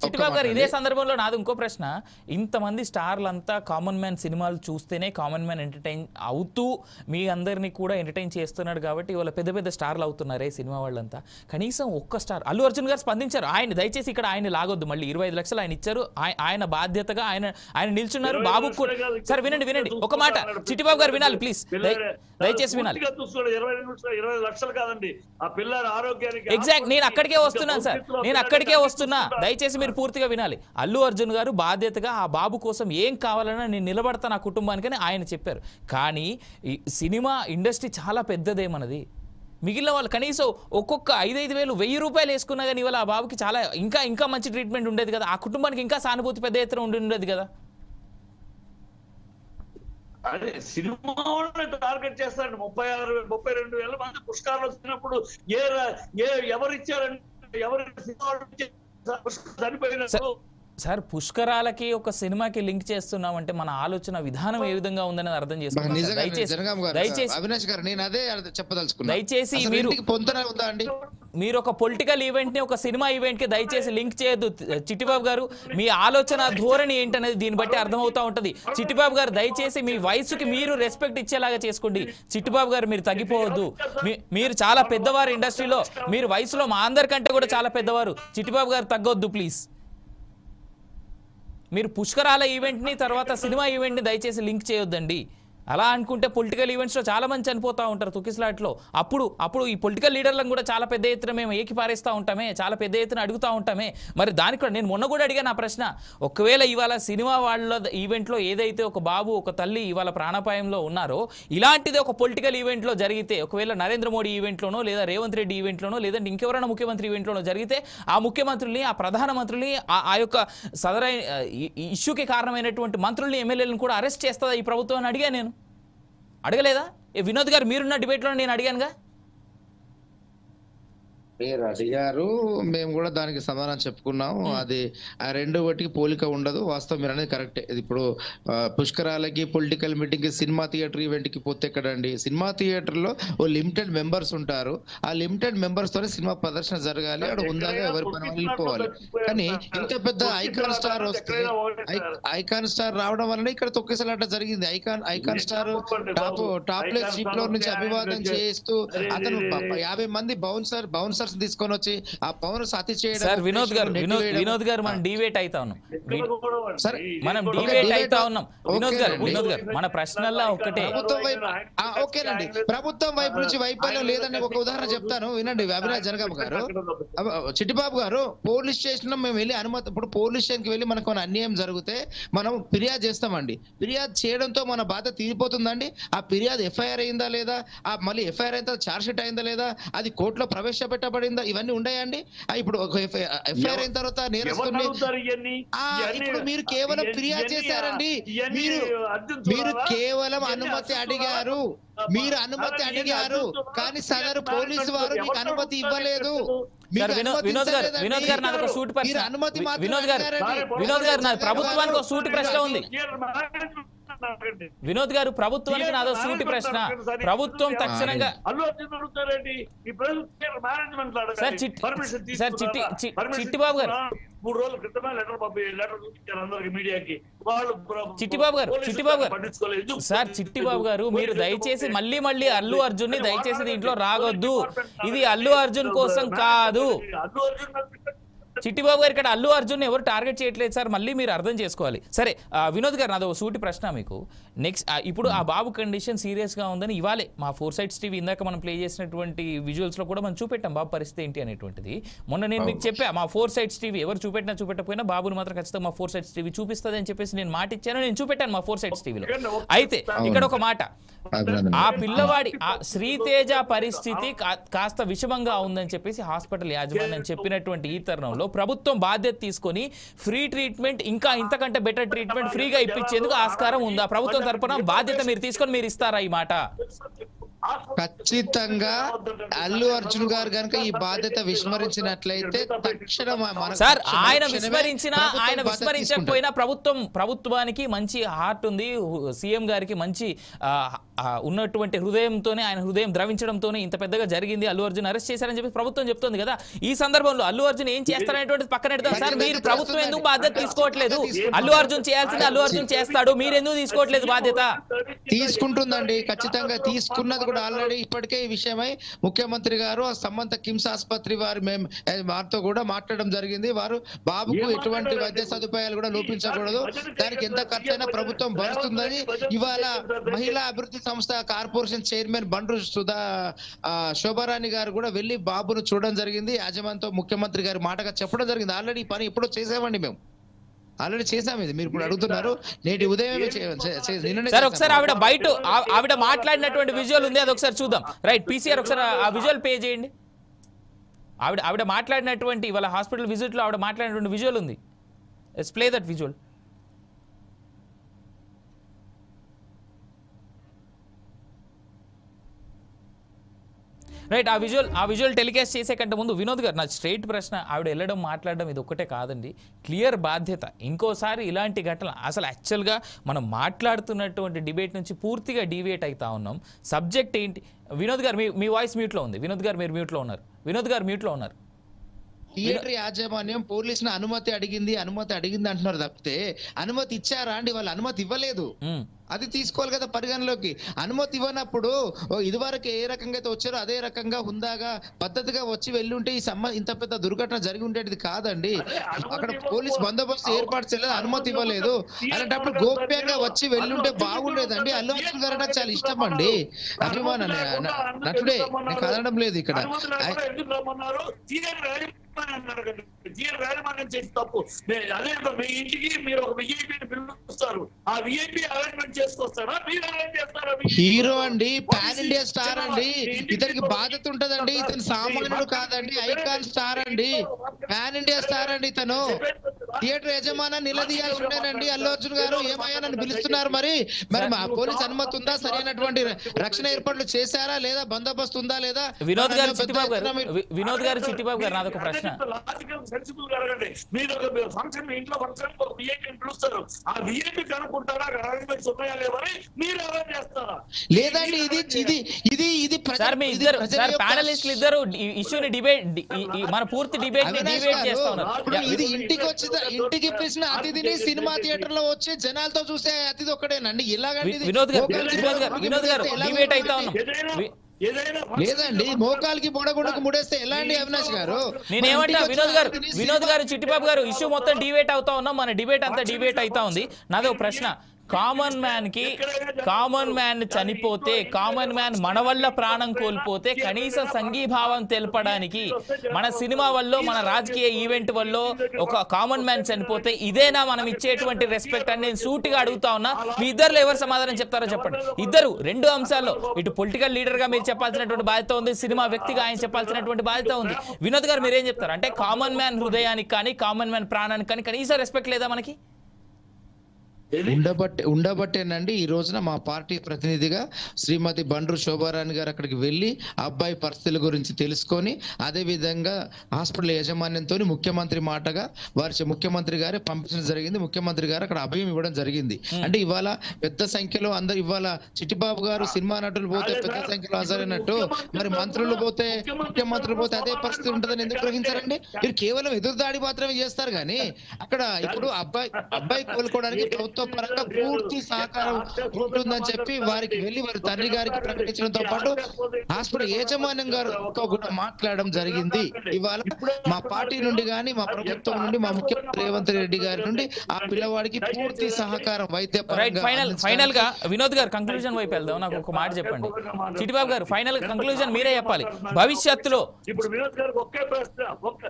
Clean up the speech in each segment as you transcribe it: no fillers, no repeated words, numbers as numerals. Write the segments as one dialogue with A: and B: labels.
A: చిట్టిబాబు గారు ఇదే సందర్భంలో నాది ఇంకో ప్రశ్న, ఇంతమంది స్టార్లంతా కామన్ మ్యాన్ సినిమాలు చూస్తేనే కామన్ మ్యాన్ ఎంటర్టైన్ అవుతూ మీ అందరినీ కూడా ఎంటర్టైన్ చేస్తున్నాడు కాబట్టి ఇవాళ పెద్ద పెద్ద స్టార్లు అవుతున్నారే సినిమా వాళ్ళంతా. కనీసం ఒక్క స్టార్ అల్లు అర్జున్ గారు స్పందించారు. ఆయన దయచేసి ఇక్కడ ఆయన లాగొద్దు, మళ్ళీ 25 లక్షలు ఆయన ఇచ్చారు, ఆయన బాధ్యతగా ఆయన నిల్చున్నారు. బాబు కూడా సార్ వినండి ఒక మాట చిట్టిబాబు గారు వినాలి ప్లీజ్, దయచేసి వినాలి. ఎగ్జాక్ట్ నేను అక్కడికే వస్తున్నాను సార్, నేను అక్కడికే వస్తున్నా, దయచేసి మీరు పూర్తిగా వినాలి. అల్లు అర్జున్ గారు బాధ్యతగా ఆ బాబు కోసం ఏం కావాలన్నా నేను నిలబడతా నా కుటుంబానికని ఆయన చెప్పారు. కానీ ఈ సినిమా ఇండస్ట్రీ చాలా పెద్దదేమన్నది, మిగిలిన వాళ్ళు కనీసం ఒక్కొక్క 5,000 1,000 వేసుకున్నా కానీ ఇవాళ ఆ బాబుకి చాలా ఇంకా మంచి ట్రీట్మెంట్ ఉండేది కదా, ఆ కుటుంబానికి ఇంకా సానుభూతి పెద్ద ఎత్తున ఉండేది కదా.
B: అదే సినిమా టార్గెట్ చేస్తారండి. 32,000 మంది పుష్కరాలు వచ్చినప్పుడు ఎవరిచ్చారండి, ఎవరు చనిపోయినప్పుడు
A: సార్ పుష్కరాలకి ఒక సినిమాకి లింక్ చేస్తున్నామంటే మన ఆలోచన విధానం ఏ విధంగా ఉందని అర్థం చేసుకోవాలి. దయచేసి మీరు ఒక పొలిటికల్ ఈవెంట్ ని ఒక సినిమా ఈవెంట్ కి దయచేసి లింక్ చేయొద్దు. చిట్టిబాబు గారు మీ ఆలోచన ధోరణి ఏంటనేది దీన్ని బట్టి అర్థమవుతా ఉంటది. చిట్టిబాబు గారు దయచేసి మీ వయసుకి మీరు రెస్పెక్ట్ ఇచ్చేలాగా చేసుకోండి. చిట్టిబాబు గారు మీరు తగ్గిపోవద్దు, మీరు చాలా పెద్దవారు ఇండస్ట్రీలో, మీరు వయసులో మా అందరికంటే కూడా చాలా పెద్దవారు. చిట్టిబాబు గారు తగ్గొద్దు ప్లీజ్. మీరు పుష్కరాల ఈవెంట్ని తర్వాత సినిమా ఈవెంట్ని దయచేసి లింక్ చేయొద్దండి. అలా అనుకుంటే పొలిటికల్ ఈవెంట్స్లో చాలా మంది చనిపోతూ ఉంటారు తొక్కిసలాట్లో. అప్పుడు ఈ పొలిటికల్ లీడర్లను కూడా చాలా పెద్ద ఎత్తున మేము ఏకిపారేస్తూ ఉంటామే, చాలా పెద్ద ఎత్తున అడుగుతూ ఉంటామే. మరి దానికి కూడా నేను మొన్న కూడా అడిగాను నా ప్రశ్న, ఒకవేళ ఇవాళ సినిమా వాళ్ళ ఈవెంట్లో ఏదైతే ఒక బాబు ఒక తల్లి ఇవాళ ప్రాణాపాయంలో ఉన్నారో, ఇలాంటిది ఒక పొలిటికల్ ఈవెంట్లో జరిగితే, ఒకవేళ నరేంద్ర మోడీ ఈవెంట్లోనో లేదా రేవంత్ రెడ్డి ఈవెంట్లోనో లేదంటే ఇంకెవరైనా ముఖ్యమంత్రి ఈవెంట్లోనో జరిగితే ఆ ముఖ్యమంత్రుల్ని ఆ ప్రధానమంత్రుల్ని ఆ యొక్క సదరైన ఇష్యూకి కారణమైనటువంటి మంత్రుల్ని ఎమ్మెల్యేలను కూడా అరెస్ట్ చేస్తుందా ఈ ప్రభుత్వం అని అడిగా. నేను అడగలేదా? వినోద్ గారు మీరున్న డిబేట్లో నేను అడిగానుగా.
C: మీరు అడిగారు, మేము కూడా దానికి సమాధానం చెప్పుకున్నాం. అది ఆ రెండు వాటికి పోలిక ఉండదు. వాస్తవం మీరు అనేది కరెక్టే. ఇప్పుడు పుష్కరాలకి పొలిటికల్ మీటింగ్ కి సినిమా థియేటర్ ఈవెంట్ కి పోతే ఎక్కడండి? సినిమా థియేటర్ లో ఓ లిమిటెడ్ మెంబర్స్ ఉంటారు. ఆ లిమిటెడ్ మెంబర్స్ తోనే సినిమా ప్రదర్శన జరగాలి, అక్కడ ఉందాగా ఎవరి పని వెళ్ళిపోవాలి. కానీ ఇంత పెద్ద ఐకాన్ స్టార్ వస్తే, ఐకాన్ స్టార్ రావడం వలన ఇక్కడ తొక్కిసలాట జరిగింది. Icon star top place cheap floor నుంచి అభివాదం చేస్తూ అతను 50 మంది బౌన్సర్స్ తీసుకొని వచ్చి ఆ పవన్ సతి చేయడం.
A: సార్ వినోద్ గారు మనం డివేట్ అవుతా ఉన్నాం. వినోద్ గారు మన ప్రశ్నల్లో ఒకటే.
C: ఓకేనండి, ప్రభుత్వం వైపు నుంచి వైఫల్యం లేదని ఒక ఉదాహరణ చెప్తాను వినండి. అభిరాజ్ జనగామ గారు, చిట్టిబాబు గారు, పోలీస్ స్టేషన్ మేము వెళ్ళి అనుమతి, ఇప్పుడు పోలీస్ స్టేషన్ కి వెళ్ళి మనకు అన్యాయం జరిగితే మనం ఫిర్యాదు చేస్తామండి. ఫిర్యాదు చేయడంతో మన బాధ తీరిపోతుందండి? ఆ ఫిర్యాదు ఎఫ్ఐఆర్ అయిందా లేదా, మళ్ళీ ఎఫ్ఐఆర్ అయితే ఛార్జ్ షీట్ అయిందా లేదా, అది కోర్టులో ప్రవేశపెట్టబడిందా, ఇవన్నీ ఉన్నాయండి? ఇప్పుడు ఎఫ్ఐఆర్ అయిన తర్వాత నేరస్తుల్ని ఇప్పుడు మీరు కేవలం ఫిర్యాదు చేశారండి, మీరు కేవలం అనుమతి అడిగారు, మీరు అనుమతి అడిగారు, కానీ సదరు పోలీసు వారు మీకు అనుమతి ఇవ్వలేదు.
A: వినోద్ గారు నాది ఒక సూటి ప్రశ్న. వినోద్ గారు నాది ప్రభుత్వానికి ఒక సూటి ప్రశ్న ఉంది. వినోద్ గారు ప్రభుత్వానికి నాదో సూటి ప్రశ్న. ప్రభుత్వం తక్షణంగా చిట్టిబాబు గారు, చిట్టిబాబు గారు మీరు దయచేసి మళ్ళీ అల్లు అర్జున్ ని దయచేసి దీంట్లో రాగొద్దు. ఇది అల్లు అర్జున్ కోసం కాదు. చిట్టిబాబు గారు ఇక్కడ అల్లు అర్జున్ ఎవరు టార్గెట్ చేయట్లేదు సార్, మళ్ళీ మీరు అర్థం చేసుకోవాలి. సరే వినోద్ గారు నాదో సూటి ప్రశ్న మీకు. నెక్స్ట్ ఇప్పుడు ఆ బాబు కండిషన్ సీరియస్గా ఉందని ఇవాళే మా 4 Sides టీవీ ఇందాక మనం ప్లే చేసినటువంటి విజువల్స్లో కూడా మనం చూపెట్టాం బాబు పరిస్థితి ఏంటి అనేటువంటిది. మొన్న నేను మీకు చెప్పా మా 4 Sides టీవీ ఎవరు చూపెట్టకపోయినా బాబుని మాత్రం ఖచ్చితంగా మా 4 Sides టీవీ చూపిస్తుంది అని చెప్పేసి నేను మాట ఇచ్చాను, నేను చూపెట్టాను మా 4 Sides టీవీలో. అయితే ఇక్కడ ఒక మాట, ఆ పిల్లవాడి ఆ శ్రీతేజ పరిస్థితి కాస్త విషమంగా ఉందని చెప్పేసి హాస్పిటల్ యాజమాన్యం చెప్పినటువంటి ఈ తరుణంలో ప్రభుత్వం బాధ్యత తీసుకొని ఫ్రీ ట్రీట్మెంట్, ఇంకా ఇంతకంటే బెటర్ ట్రీట్మెంట్ ఫ్రీగా ఇప్పించేందుకు ఆస్కారం ఉందా? ప్రభుత్వం తరపున బాధ్యత మీరు తీసుకొని మీరు ఇస్తారా ఈ మాట?
C: ఖచ్చితంగా అల్లు అర్జున్ గారు కనుక ఈ బాధ్యత విస్మరించినట్లయితే తక్షణం
A: సార్ ఆయన విస్మరించకపోయినా ప్రభుత్వానికి మంచి హార్ట్ ఉంది, సీఎం గారికి మంచి ఉన్నటువంటి హృదయంతోనే ఆయన హృదయం ద్రవించడంతోనే ఇంత పెద్దగా జరిగింది, అల్లు అర్జున్ అరెస్ట్ చేశారని చెప్పి ప్రభుత్వం చెప్తోంది కదా. ఈ సందర్భంలో అల్లు అర్జున్ ఏం చేస్తారనేటువంటిది పక్కన పెడతాం సార్. మీరు ప్రభుత్వం ఎందుకు బాధ్యత తీసుకోవట్లేదు? అల్లు అర్జున్ చేయాల్సింది అల్లు అర్జున్ చేస్తాడు, మీరు ఎందుకు తీసుకోవట్లేదు బాధ్యత?
C: తీసుకుంటుందండి, ఖచ్చితంగా తీసుకున్నది కూడా. ఆల్రెడీ ఇప్పటికే ఈ విషయమై ముఖ్యమంత్రి గారు సంబంధ కిమ్స్ ఆసుపత్రి వారితో కూడా మాట్లాడడం జరిగింది. వారు బాబుకు ఎటువంటి వైద్య సదుపాయాలు కూడా లోపించకూడదు, దానికి ఎంత ఖర్చైనా ప్రభుత్వం భరిస్తుందని ఇవాళ మహిళా అభివృద్ధి సంస్థ కార్పొరేషన్ చైర్మన్ బండ్రు శోభారాణి గారు కూడా వెళ్లి బాబును చూడడం జరిగింది. యాజమాన్యంతో ముఖ్యమంత్రి గారి మాటగా చెప్పడం జరిగింది. ఆల్రెడీ ఈ పని ఎప్పుడో చేసామండి, మేము ఆల్రెడీ చేసాం. ఇది మీరు ఇప్పుడు అడుగుతున్నారు, నేటి ఉదయమే
A: సార్. ఒకసారి ఆవిడ మాట్లాడినటువంటి విజువల్ ఉంది, అది ఒకసారి చూద్దాం. రైట్, పీసీఆర్ ఒకసారి ఆ విజువల్ పే చేయండి. ఆవిడ మాట్లాడినటువంటి ఇవాళ హాస్పిటల్ విజిట్ లో ఆవిడ మాట్లాడినటువంటి విజువల్ ఉంది. Let's play that visual. Right, ఆ విజువల్ టెలికాస్ట్ చేసే కంటే ముందు వినోద్ గారు, నా స్ట్రైట్ ప్రశ్న, ఆవిడ వెళ్ళడం మాట్లాడడం ఇది ఒక్కటే కాదండి, క్లియర్ బాధ్యత. ఇంకోసారి ఇలాంటి ఘటన అసలు యాక్చువల్గా మనం మాట్లాడుతున్నటువంటి డిబేట్ నుంచి పూర్తిగా డీవియేట్ అవుతా ఉన్నాం. సబ్జెక్ట్ ఏంటి? వినోద్ గారు మీ వాయిస్ మ్యూట్లో ఉంది. వినోద్ గారు మీరు మ్యూట్లో ఉన్నారు. వినోద్ గారు మ్యూట్లో ఉన్నారు.
C: థియేటర్ యాజమాన్యం పోలీసుని అనుమతి అడిగింది అంటున్నారు తప్పితే అనుమతి ఇచ్చారా అండి? వాళ్ళు అనుమతి ఇవ్వలేదు. అది తీసుకోవాలి కదా పరిగణలోకి. అనుమతి ఇవ్వనప్పుడు ఇదివరకు ఏ రకంగా అయితే వచ్చారో అదే రకంగా హుందాగా పద్ధతిగా వచ్చి వెళ్ళి ఉంటే ఇంత పెద్ద దుర్ఘటన జరిగి ఉండేది కాదండి. అక్కడ పోలీస్ బందోబస్తు ఏర్పాటు చేయలేదు, అనుమతి ఇవ్వలేదు. అలాంటప్పుడు గోప్యంగా వచ్చి వెళ్ళుంటే బాగుండేదండి. అల్లు అర్జున్ గారు నాకు చాలా ఇష్టం అండి, అభిమానం నటుడే, నేను కదలడం లేదు ఇక్కడ.
B: చేసి తప్పు అదే మీ ఇంటికి మీరు ఒక విఐపీని పిలుస్తారు, ఆ విఐపీ అరేంజ్మెంట్ చేసుకొస్తారా, మీరు అరేంజ్ చేస్తారా?
C: హీరో అండి, పాన్ ఇండియా స్టార్ అండి, ఇతనికి బాధ్యత ఉంటదండి. ఇతను సామాన్యుడు కాదండి, ఐకాన్ స్టార్ అండి, పాన్ ఇండియా స్టార్ అండి. ఇతను థియేటర్ యజమానాన్ని నిలదీయాల్సి ఉండేనండి. అల్లు అర్జున్ గారు ఏమయ్యా నన్ను పిలుస్తున్నారు, మరి మా పోలీస్ అనుమతి ఉందా, సరైనటువంటి రక్షణ ఏర్పాట్లు చేశారా లేదా, బందోబస్తు ఉందా లేదా?
A: వినోద్ గారు చిట్టిబాబు గారు నాదొక ప్రశ్న.
B: సెన్సిబుల్ గా అడగండి. మీరు ఒక ఫంక్షన్, ఇంట్లో ఫంక్షన్ ఒక విఐపీని పిలుస్తారు, ఆ విఐపీ కనుక్కుంటారా అరేంజ్మెంట్స్ ఉన్నాయా లేవని మీరు అరేంజ్ చేస్తారా?
C: లేదండి,
A: సార్ మీ ఇద్దరు సార్ ప్యానలిస్టులు ఇద్దరు ఇష్యూని డిబేట్ మన పూర్తి డిబేట్ చేస్తా ఉన్నారు.
C: ఇది ఇంటికి పిలిచిన అతిథిని సినిమా థియేటర్ లో వచ్చి జనాలతో చూసే అతిథి ఒక్కడేనండి. ఇలాగండి
A: వినోద్ గారు డిబేట్ అవుతా ఉన్నాం.
C: లేదండి, మోకాలకి బొడగొడకు ముడేస్తే ఎలా అండి అవినాష్ గారు?
A: నేనేమంటా వినోద్ గారు చిట్టిబాబు గారు ఇష్యూ మొత్తం డిబేట్ అవుతా ఉన్నాం, మన డిబేట్ అంతా డిబేట్ అవుతా ఉంది. నాదో ప్రశ్న, కామన్ మ్యాన్ చనిపోతే, కామన్ మ్యాన్ మన వల్ల ప్రాణం కోల్పోతే కనీసం సంఘీభావం తెలపడానికి మన సినిమా వల్ల, మన రాజకీయ ఈవెంట్ వల్ల ఒక కామన్ మ్యాన్ చనిపోతే ఇదేనా మనం ఇచ్చేటువంటి రెస్పెక్ట్ అని నేను సూటిగా అడుగుతా ఉన్నా. మీ ఇద్దరులో ఎవరు సమాధానం చెప్తారో చెప్పండి. ఇద్దరు రెండు అంశాల్లో, ఇటు పొలిటికల్ లీడర్ గా మీరు చెప్పాల్సినటువంటి బాధ్యత ఉంది, సినిమా వ్యక్తిగా ఆయన చెప్పాల్సినటువంటి బాధ్యత ఉంది. వినోద్ గారు మీరేం చెప్తారు? అంటే కామన్ మ్యాన్ హృదయానికి కానీ కామన్ మ్యాన్ ప్రాణానికి కానీ కనీసం రెస్పెక్ట్ లేదా మనకి?
C: ఉండబట్టేనండి ఈ రోజున మా పార్టీ ప్రతినిధిగా శ్రీమతి బండ్రు శోభారాణి గారు అక్కడికి వెళ్ళి అబ్బాయి పరిస్థితుల గురించి తెలుసుకొని, అదే విధంగా హాస్పిటల్ యాజమాన్యంతో ముఖ్యమంత్రి మాటగా ముఖ్యమంత్రి గారే పంపించడం జరిగింది. ముఖ్యమంత్రి గారు అక్కడ అభయం ఇవ్వడం జరిగింది. అంటే ఇవాళ పెద్ద సంఖ్యలో అందరు, ఇవాళ చిట్టిబాబు గారు సినిమా నటులు పోతే పెద్ద సంఖ్యలో హాజరైనట్టు, మరి మంత్రులు పోతే, ముఖ్యమంత్రులు పోతే అదే పరిస్థితి ఉంటుందని ఎందుకు గ్రహించారండి? మీరు కేవలం ఎదురుదాడి మాత్రమే చేస్తారు కానీ అక్కడ ఇప్పుడు అబ్బాయి కోలుకోవడానికి ప్రభుత్వం పరంగా పూర్తి సహకారం ఉంటుందని చెప్పి వారికి వెళ్ళి వారి తండ్రి గారికి ప్రకటించడంతో పాటు హాస్పిటల్ యాజమాన్యం గారితో కూడా మాట్లాడడం జరిగింది. ఇవాళ మా పార్టీ నుండి కానీ, మా ప్రభుత్వం నుండి, మా ముఖ్యమంత్రి రేవంత్ రెడ్డి గారి నుండి ఆ పిల్లవాడికి పూర్తి సహకారం వైద్య
A: ఫైనల్ గా వినోద్ గారు కంక్లూజన్ వైపు వెళ్దాం. నాకు ఒక మాట చెప్పండి చిట్టిబాబు గారు, ఫైనల్ కంక్లూజన్ మీరే చెప్పాలి. భవిష్యత్తులో
B: ఇప్పుడు వినోద్ గారికి ఒకే ప్రశ్న, ఒక్క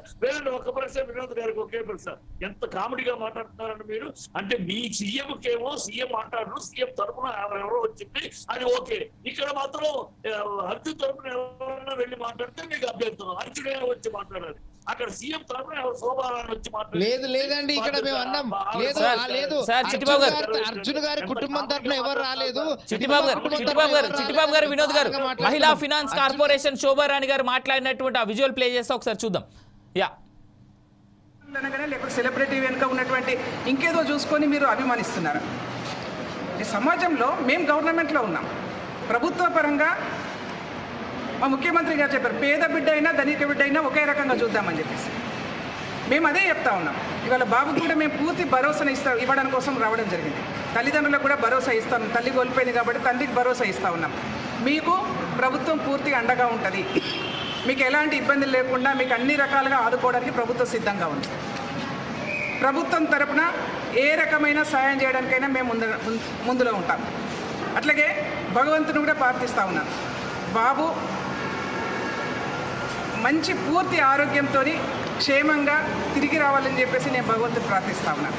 B: ప్రశ్న వినోద్ గారికి ఒకే ప్రశ్న, ఎంత కామెడీగా మాట్లాడుతున్నారండి మీరు. అంటే మీ సీఎంకేమో సీఎం మాట్లాడరు, సీఎం తరఫున ఎవరో వచ్చింది అది ఓకే, ఇక్కడ మాత్రం అర్జున్ తరఫున ఎవరైనా వెళ్ళి మాట్లాడితే మీకు అభ్యంతరం, అర్జునే వచ్చి మాట్లాడాలి. అక్కడ సీఎం తరఫున ఎవరు శోభారాన్ని వచ్చి మాట్లాడారు.
C: లేదండి, ఇక్కడ మేము అన్నాం లేదు, అర్జున్ గారి కుటుంబం తరఫున ఎవరు రాలేదు.
A: చిట్టిబాబు గారు వినోద్ గారు, మహిళా ఫినాన్స్ కార్పొరేషన్ శోభారాణి గారు మాట్లాడినటువంటి ఆ విజువల్ ప్లే చేస్తే ఒకసారి చూద్దాం.
D: లేకపోతే సెలబ్రిటీ వెనుక ఉన్నటువంటి ఇంకేదో చూసుకొని మీరు అభిమానిస్తున్నారు. ఈ సమాజంలో మేము గవర్నమెంట్లో ఉన్నాం, ప్రభుత్వ పరంగా మా ముఖ్యమంత్రి గారు చెప్పారు, పేద బిడ్డ అయినా ధనిక బిడ్డ అయినా ఒకే రకంగా చూద్దామని చెప్పేసి. మేము అదే చెప్తా ఉన్నాం. ఇవాళ బాబుకు కూడా మేము పూర్తి భరోసాను ఇవ్వడం కోసం రావడం జరిగింది. తల్లిదండ్రులకు కూడా భరోసా ఇస్తాం. తల్లి కోల్పోయింది కాబట్టి తండ్రికి భరోసా ఇస్తూ ఉన్నాం. మీకు ప్రభుత్వం పూర్తిగా అండగా ఉంటుంది. మీకు ఎలాంటి ఇబ్బందులు లేకుండా మీకు అన్ని రకాలుగా ఆదుకోవడానికి ప్రభుత్వం సిద్ధంగా ఉంది. ప్రభుత్వం తరపున ఏ రకమైన సాయం చేయడానికైనా మేము ముందులో ఉంటాం. అట్లాగే భగవంతుని కూడా ప్రార్థిస్తూ ఉన్నాను. బాబు మంచి పూర్తి ఆరోగ్యంతో క్షేమంగా తిరిగి రావాలని చెప్పేసి నేను భగవంతుని ప్రార్థిస్తూ ఉన్నాను.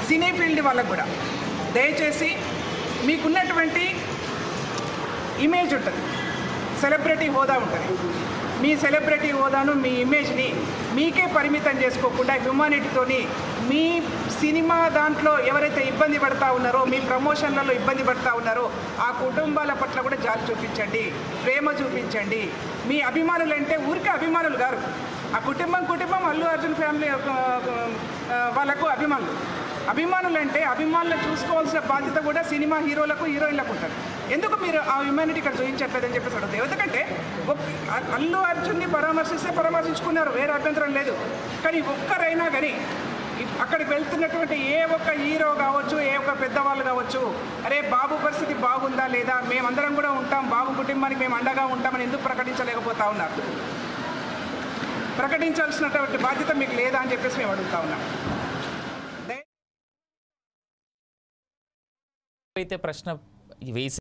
D: సినీ ఫీల్డ్ వాళ్ళకు కూడా దయచేసి మీకున్నటువంటి ఇమేజ్ ఉంటుంది, సెలబ్రిటీ హోదా ఉంటుంది. మీ సెలబ్రిటీ హోదాను, మీ ఇమేజ్ని మీకే పరిమితం చేసుకోకుండా హ్యూమానిటీతోని మీ సినిమా దాంట్లో ఎవరైతే ఇబ్బంది పడతా ఉన్నారో, మీ ప్రమోషన్లలో ఇబ్బంది పడతా ఉన్నారో ఆ కుటుంబాల పట్ల కూడా జాలి చూపించండి, ప్రేమ చూపించండి. మీ అభిమానులు అంటే ఊరికే అభిమానులు గారు, ఆ కుటుంబం అల్లు అర్జున్ ఫ్యామిలీ వాళ్ళకు అభిమానులు అంటే అభిమానులు చూసుకోవాల్సిన బాధ్యత కూడా సినిమా హీరోలకు హీరోయిన్లకు ఉంటుంది. ఎందుకు మీరు ఆ హ్యూమానిటీ ఇక్కడ చూపించట్లేదని చెప్పేసి అడుగుతారు. ఎందుకంటే అల్లు అర్జున్ని పరామర్శించుకున్నారు, వేరే అభ్యంతరం లేదు. కానీ ఒక్కరైనా కానీ అక్కడికి వెళ్తున్నటువంటి ఏ ఒక్క హీరో కావచ్చు, ఏ ఒక్క పెద్దవాళ్ళు కావచ్చు, అరే బాబు పరిస్థితి బాగుందా లేదా, మేమందరం కూడా ఉంటాం, బాబు కుటుంబానికి మేము అండగా ఉంటామని ఎందుకు ప్రకటించలేకపోతా ఉన్నారు? ప్రకటించాల్సినటువంటి బాధ్యత మీకు లేదా అని చెప్పేసి మేము అడుగుతా ఉన్నాం.
A: అయితే ప్రశ్న వేసి